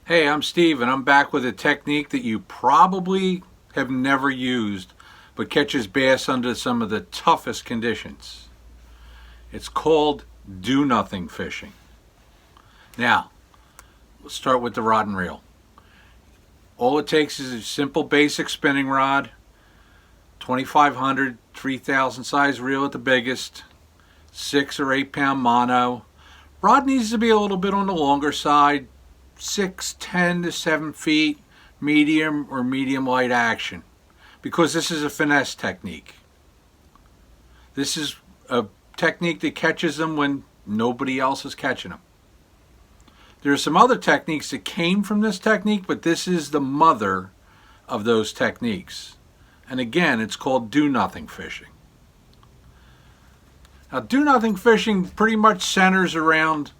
Hey, I'm Steve, and I'm back with a technique that you probably have never used, but catches bass under some of the toughest conditions. It's called do nothing fishing. Now, let's start with the rod and reel. All it takes is a simple basic spinning rod, 2500, 3000 size reel at the biggest, 6 or 8 pound mono. Rod needs to be a little bit on the longer side, 6, 10 to 7 feet, medium or medium light action, because this is a finesse technique. This is a technique that catches them when nobody else is catching them. There are some other techniques that came from this technique, but this is the mother of those techniques. And again, it's called do nothing fishing. Now, do nothing fishing pretty much centers around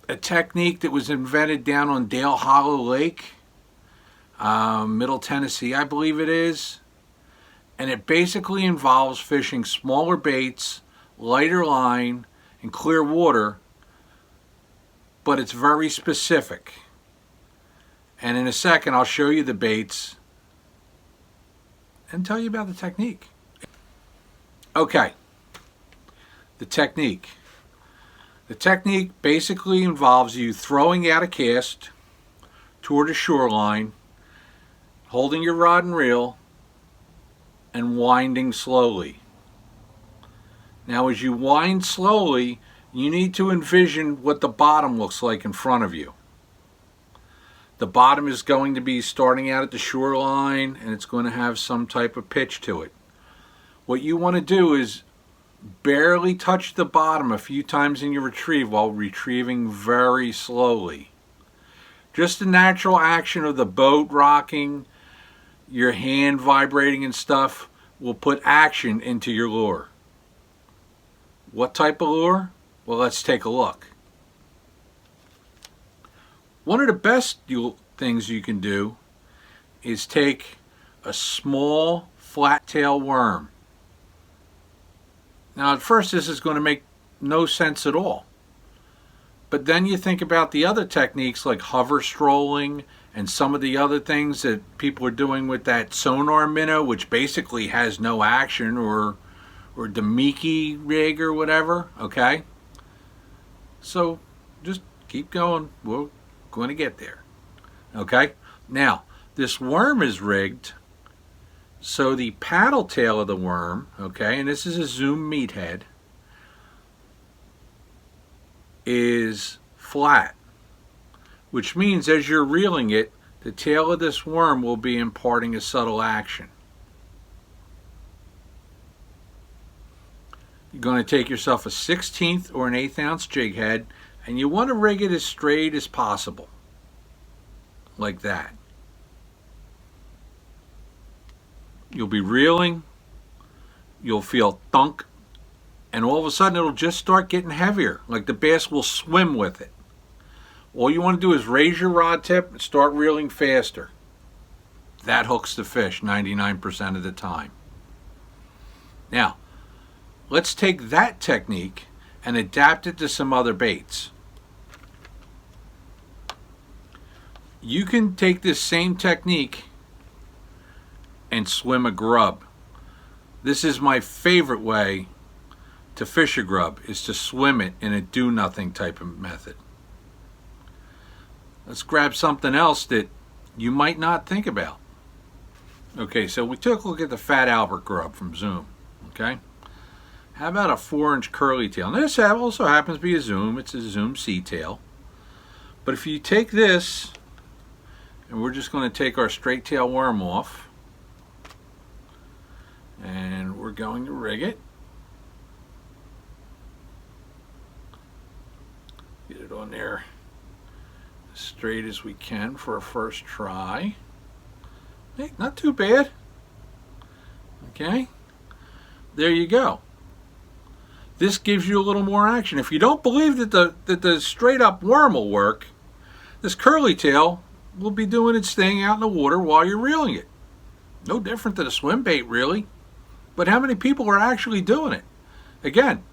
a technique that was invented down on Dale Hollow Lake, Middle Tennessee, I believe it is. And it basically involves fishing smaller baits, lighter line, and clear water, but it's very specific. And in a second, I'll show you the baits and tell you about the technique. Okay, the technique. The technique basically involves you throwing out a cast toward a shoreline, holding your rod and reel, and winding slowly. Now, as you wind slowly, you need to envision what the bottom looks like in front of you. The bottom is going to be starting out at the shoreline, and it's going to have some type of pitch to it. What you want to do is barely touch the bottom a few times in your retrieve while retrieving very slowly. Just the natural action of the boat rocking, your hand vibrating and stuff will put action into your lure. What type of lure? Well, let's take a look. One of the best things you can do is take a small flat tail worm. Now, at first, this is going to make no sense at all. But then you think about the other techniques like hover strolling and some of the other things that people are doing with that sonar minnow, which basically has no action, or the Miki rig or whatever, okay? So just keep going. We're going to get there, okay? Now, this worm is rigged so the paddle tail of the worm, okay, and this is a Zoom meathead, is flat, which means as you're reeling it, the tail of this worm will be imparting a subtle action. You're going to take yourself a 1/16 or an 1/8 ounce jig head, and you want to rig it as straight as possible, like that. You'll be reeling, you'll feel thunk, and all of a sudden it'll just start getting heavier, like the bass will swim with it. All you want to do is raise your rod tip and start reeling faster. That hooks the fish 99% of the time. Now, let's take that technique and adapt it to some other baits. You can take this same technique and swim a grub. This is my favorite way to fish a grub, is to swim it in a do-nothing type of method. Let's grab something else that you might not think about. Okay, so we took a look at the Fat Albert grub from Zoom, okay? How about a 4-inch curly tail? Now, this also happens to be a Zoom. It's a Zoom C-tail. But if you take this, and we're just going to take our straight tail worm off, and we're going to rig it. Get it on there as straight as we can for a first try. Hey, not too bad. Okay, there you go. This gives you a little more action. If you don't believe that the straight up worm will work, this curly tail will be doing its thing out in the water while you're reeling it. No different than a swim bait, really. But how many people are actually doing it? Again,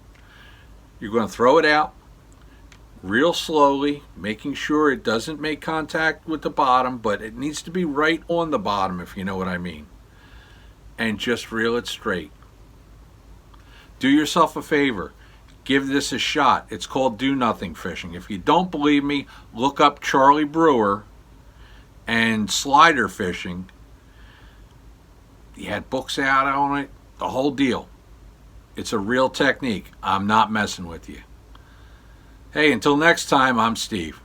you're going to throw it out, real slowly, making sure it doesn't make contact with the bottom, but it needs to be right on the bottom, if you know what I mean. And just reel it straight. Do yourself a favor. Give this a shot. It's called do nothing fishing. If you don't believe me, look up Charlie Brewer and slider fishing. He had books out on it, the whole deal. It's a real technique. I'm not messing with you. Hey, until next time, I'm Steve.